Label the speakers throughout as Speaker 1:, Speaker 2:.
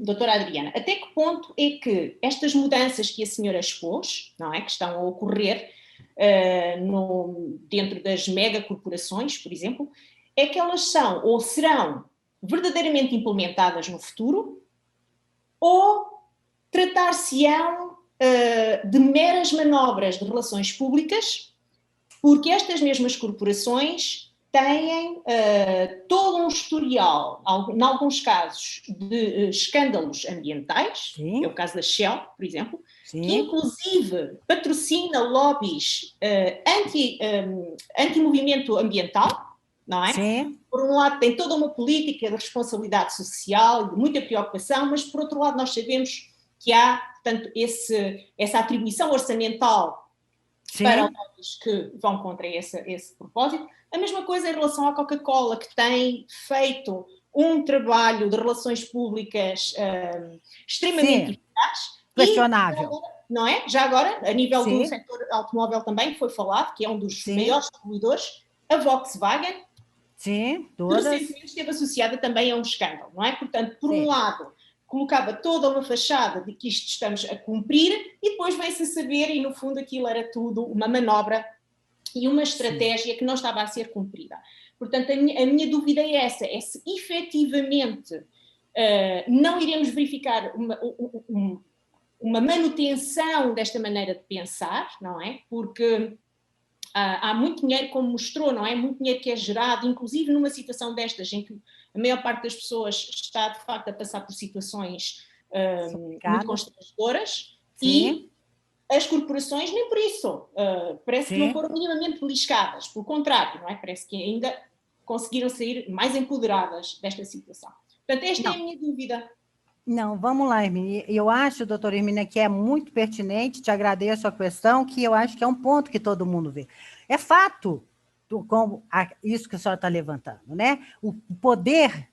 Speaker 1: doutora Adriana, até que ponto é que estas mudanças que a senhora expôs, não é, que estão a ocorrer dentro das megacorporações, por exemplo, é que elas são ou serão verdadeiramente implementadas no futuro ou tratar-se-ão de meras manobras de relações públicas, porque estas mesmas corporações têm todo um historial, em alguns casos, de escândalos ambientais,
Speaker 2: Sim.
Speaker 1: que é o caso da Shell, por exemplo,
Speaker 2: Sim.
Speaker 1: que inclusive patrocina lobbies anti-movimento ambiental, não é?
Speaker 2: Sim.
Speaker 1: Por um lado tem toda uma política de responsabilidade social, de muita preocupação, mas por outro lado nós sabemos que há, portanto, essa atribuição orçamental para lobbies que vão contra esse propósito. A mesma coisa em relação à Coca-Cola, que tem feito um trabalho de relações públicas extremamente eficaz.
Speaker 2: Questionável.
Speaker 1: Não é? Já agora, a nível
Speaker 2: Sim.
Speaker 1: do setor automóvel também foi falado, que é um dos
Speaker 2: Sim.
Speaker 1: maiores poluidores, a Volkswagen,
Speaker 2: sim,
Speaker 1: que recentemente esteve associada também a um escândalo, não é? Portanto, por um lado, colocava toda uma fachada de que isto estamos a cumprir e depois vem-se a saber e, no fundo, aquilo era tudo uma manobra e uma estratégia que não estava a ser cumprida. Portanto, a minha dúvida é essa, é se efetivamente não iremos verificar uma manutenção desta maneira de pensar, não é? Porque há muito dinheiro, como mostrou, não é? Muito dinheiro que é gerado, inclusive numa situação destas, em que a maior parte das pessoas está, de facto, a passar por situações muito constrangedoras e as corporações nem por isso. Parece que não foram minimamente beliscadas, pelo contrário, não é? Parece que ainda conseguiram sair mais empoderadas desta situação. Portanto, esta é a minha dúvida.
Speaker 2: Não, vamos lá, Hermínia. Eu acho, doutora Hermínia, que é muito pertinente, te agradeço a questão, que eu acho que é um ponto que todo mundo vê. É fato, isso que a senhora está levantando, né? O poder,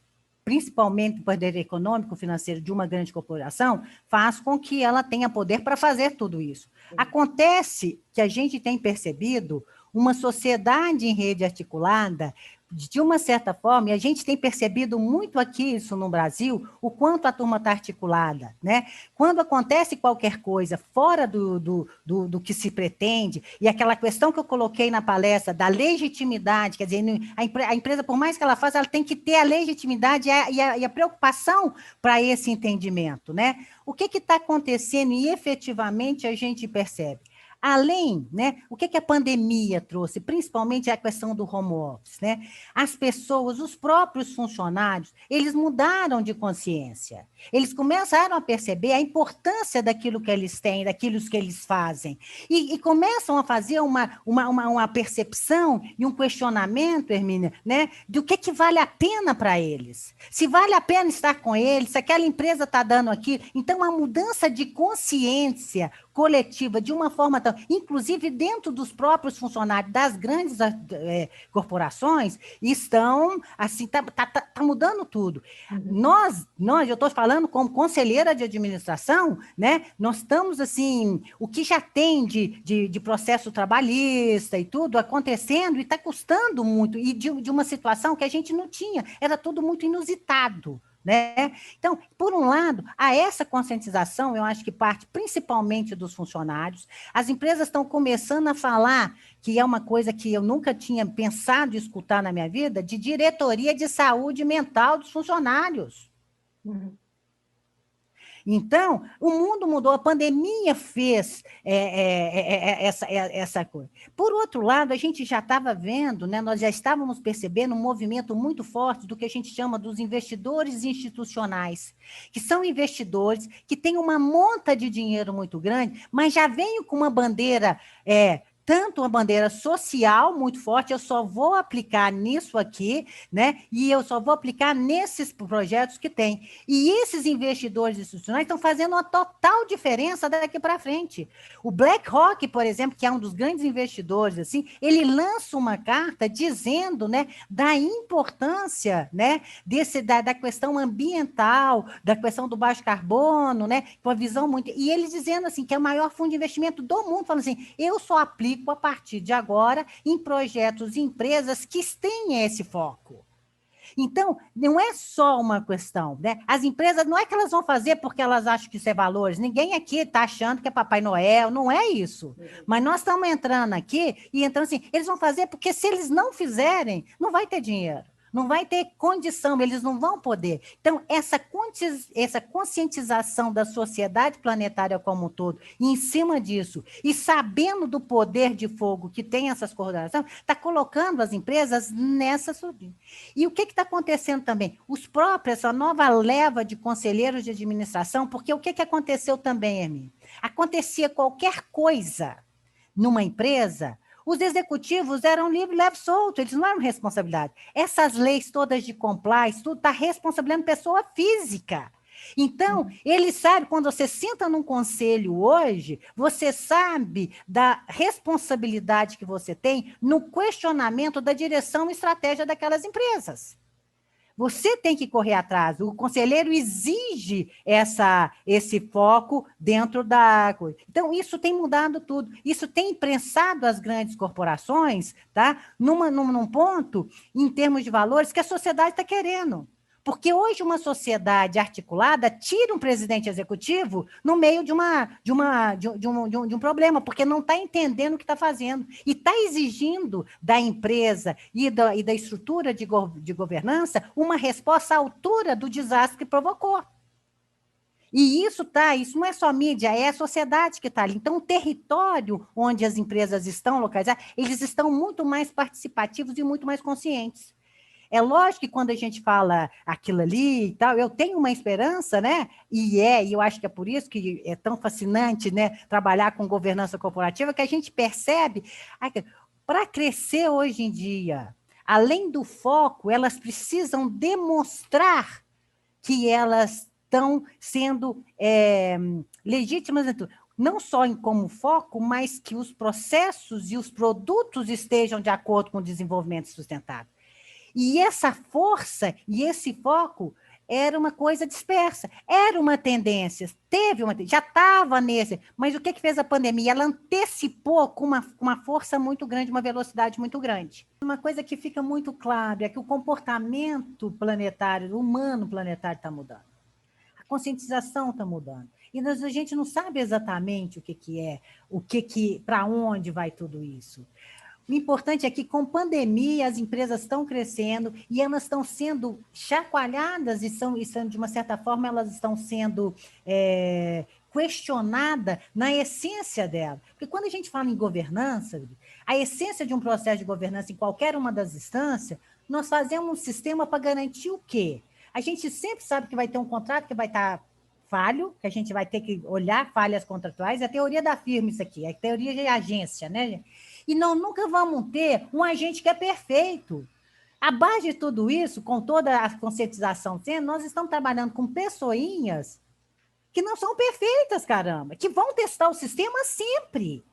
Speaker 2: principalmente o poder econômico, financeiro de uma grande corporação, faz com que ela tenha poder para fazer tudo isso. Acontece que a gente tem percebido uma sociedade em rede articulada, de uma certa forma, e a gente tem percebido muito aqui isso no Brasil, o quanto a turma está articulada, né? Quando acontece qualquer coisa fora do que se pretende, e aquela questão que eu coloquei na palestra da legitimidade, quer dizer, a empresa, por mais que ela faça, ela tem que ter a legitimidade e a preocupação para esse entendimento, né? O que está acontecendo e efetivamente a gente percebe? Além, né, o que a pandemia trouxe, principalmente a questão do home office, né? As pessoas, os próprios funcionários, eles mudaram de consciência. Eles começaram a perceber a importância daquilo que eles têm, daquilo que eles fazem. E começam a fazer uma percepção e um questionamento, Hermínia, né, do que vale a pena para eles. Se vale a pena estar com eles, se aquela empresa está dando aquilo. Então, a mudança de consciência coletiva, de uma forma tão... Inclusive, dentro dos próprios funcionários das grandes corporações, estão, assim, tá mudando tudo. Eu estou falando como conselheira de administração, né? Nós estamos, assim, o que já tem de processo trabalhista e tudo acontecendo, e está custando muito, e de uma situação que a gente não tinha, era tudo muito inusitado. Né? Então, por um lado, há essa conscientização, eu acho que parte principalmente dos funcionários. As empresas estão começando a falar, que é uma coisa que eu nunca tinha pensado em escutar na minha vida, de diretoria de saúde mental dos funcionários. Então, o mundo mudou, a pandemia fez essa coisa. Por outro lado, a gente já estava vendo, né, nós já estávamos percebendo um movimento muito forte do que a gente chama dos investidores institucionais, que são investidores que têm uma monta de dinheiro muito grande, mas já vêm com uma bandeira... tanto uma bandeira social muito forte, eu só vou aplicar nisso aqui, né? E eu só vou aplicar nesses projetos que tem. E esses investidores institucionais estão fazendo uma total diferença daqui para frente. O BlackRock, por exemplo, que é um dos grandes investidores, assim, ele lança uma carta dizendo, né, da importância, né, da questão ambiental, da questão do baixo carbono, né, com a visão muito... E eles dizendo assim, que é o maior fundo de investimento do mundo, falando assim, eu só aplico a partir de agora em projetos e empresas que têm esse foco. Então, não é só uma questão, né? As empresas, não é que elas vão fazer porque elas acham que isso é valores. Ninguém aqui está achando que é Papai Noel, não é isso. Mas nós estamos entrando aqui e entrando assim, eles vão fazer porque se eles não fizerem, não vai ter dinheiro. Não vai ter condição, eles não vão poder. Então, essa conscientização da sociedade planetária como um todo, e em cima disso, e sabendo do poder de fogo que tem essas coordenações, está colocando as empresas nessa subida. E o que está acontecendo também? Os próprios, essa nova leva de conselheiros de administração, porque o que aconteceu também, Hermínio? Acontecia qualquer coisa numa empresa, os executivos eram livre, leve, solto, eles não eram responsabilidade. Essas leis todas de compliance, tudo está responsabilizando pessoa física. Então, ele sabe, quando você senta num conselho hoje, você sabe da responsabilidade que você tem no questionamento da direção e estratégia daquelas empresas. Você tem que correr atrás. O conselheiro exige esse foco dentro da coisa. Então, isso tem mudado tudo. Isso tem imprensado as grandes corporações, tá? Num ponto, em termos de valores, que a sociedade está querendo. Porque hoje uma sociedade articulada tira um presidente executivo no meio de um problema, porque não está entendendo o que está fazendo. E está exigindo da empresa e da estrutura de governança uma resposta à altura do desastre que provocou. E isso não é só mídia, é a sociedade que está ali. Então, o território onde as empresas estão localizadas, eles estão muito mais participativos e muito mais conscientes. É lógico que quando a gente fala aquilo ali e tal, eu tenho uma esperança, né? E eu acho que é por isso que é tão fascinante, né, trabalhar com governança corporativa, que a gente percebe, para crescer hoje em dia, além do foco, elas precisam demonstrar que elas estão sendo legítimas, não só como foco, mas que os processos e os produtos estejam de acordo com o desenvolvimento sustentável. E essa força e esse foco era uma coisa dispersa, era uma tendência, já estava nesse, mas o que fez a pandemia? Ela antecipou com uma força muito grande, uma velocidade muito grande. Uma coisa que fica muito clara é que o comportamento planetário, humano planetário está mudando. A conscientização está mudando. E a gente não sabe exatamente o que é, para onde vai tudo isso. O importante é que, com pandemia, as empresas estão crescendo e elas estão sendo chacoalhadas e de uma certa forma, elas estão sendo questionadas na essência dela. Porque quando a gente fala em governança, a essência de um processo de governança em qualquer uma das instâncias, nós fazemos um sistema para garantir o quê? A gente sempre sabe que vai ter um contrato que vai estar falho, que a gente vai ter que olhar falhas contratuais, é a teoria da firma isso aqui, é a teoria de agência, né? E nunca vamos ter um agente que é perfeito. A base de tudo isso, com toda a conscientização sendo, nós estamos trabalhando com pessoinhas que não são perfeitas, caramba, que vão testar o sistema sempre.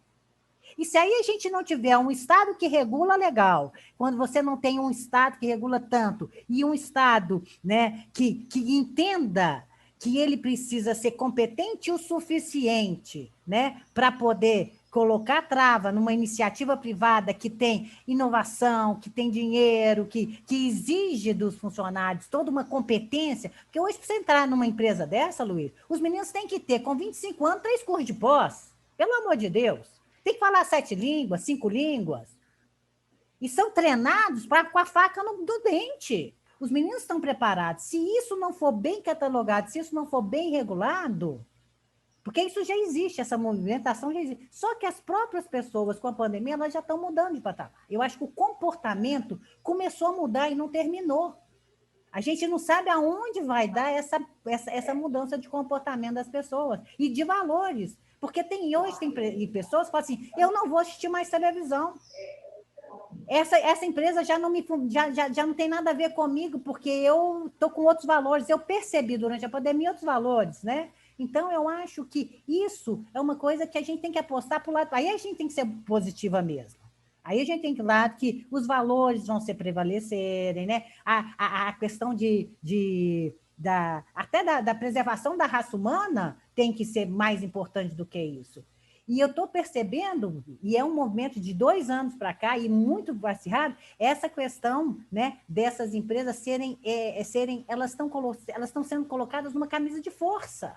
Speaker 2: E se aí a gente não tiver um Estado que regula legal, quando você não tem um Estado que regula tanto, e um Estado, né, que entenda que ele precisa ser competente o suficiente, né, para poder colocar trava numa iniciativa privada que tem inovação, que tem dinheiro, que exige dos funcionários toda uma competência, porque hoje, para você entrar numa empresa dessa, Luiz, os meninos têm que ter, com 25 anos, 3 cursos de pós, pelo amor de Deus. Tem que falar 7 línguas, 5 línguas. E são treinados com a faca no dente. Os meninos estão preparados. Se isso não for bem catalogado, se isso não for bem regulado, porque isso já existe, essa movimentação já existe. Só que as próprias pessoas, com a pandemia, elas já estão mudando de patamar. Eu acho que o comportamento começou a mudar e não terminou. A gente não sabe aonde vai dar essa mudança de comportamento das pessoas e de valores. Porque hoje tem pessoas que falam assim, eu não vou assistir mais televisão. Essa empresa já não tem nada a ver comigo, porque eu estou com outros valores. Eu percebi durante a pandemia outros valores, né? Então, eu acho que isso é uma coisa que a gente tem que apostar para o lado. Aí a gente tem que ser positiva mesmo. Aí a gente tem que lado que os valores vão se prevalecerem, né? A questão até da preservação da raça humana tem que ser mais importante do que isso. E eu estou percebendo, e é um movimento de 2 anos para cá, e muito acirrado, essa questão, né, dessas empresas elas estão sendo colocadas numa camisa de força.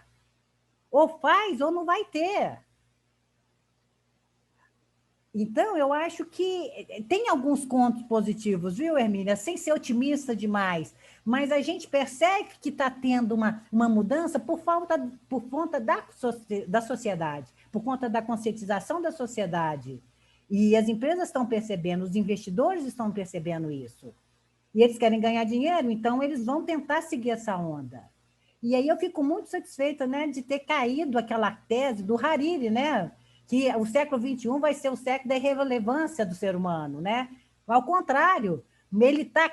Speaker 2: Ou faz ou não vai ter. Então, eu acho que tem alguns pontos positivos, viu, Hermínia? Sem ser otimista demais. Mas a gente percebe que está tendo uma mudança por conta da sociedade, por conta da conscientização da sociedade. E as empresas estão percebendo, os investidores estão percebendo isso. E eles querem ganhar dinheiro, então eles vão tentar seguir essa onda. E aí eu fico muito satisfeita, né, de ter caído aquela tese do Hariri, né? Que o século XXI vai ser o século da irrelevância do ser humano, né? Ao contrário,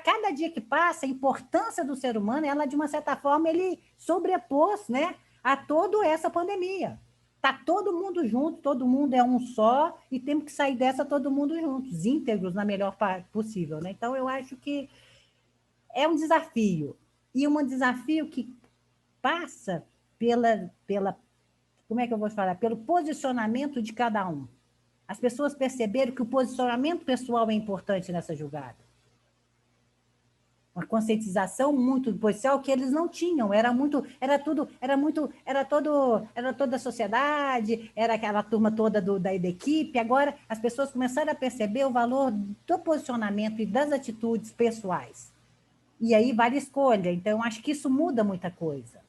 Speaker 2: cada dia que passa, a importância do ser humano, ela, de uma certa forma, ele sobrepôs, né, a toda essa pandemia. Está todo mundo junto, todo mundo é um só, e temos que sair dessa todo mundo juntos, íntegros na melhor parte possível, né? Então, eu acho que é um desafio, e um desafio que passa como é que eu vou falar? Pelo posicionamento de cada um. As pessoas perceberam que o posicionamento pessoal é importante nessa jogada. Uma conscientização muito policial que eles não tinham, era toda a sociedade, era aquela turma toda da equipe. Agora as pessoas começaram a perceber o valor do posicionamento e das atitudes pessoais. E aí vale escolha. Então, acho que isso muda muita coisa.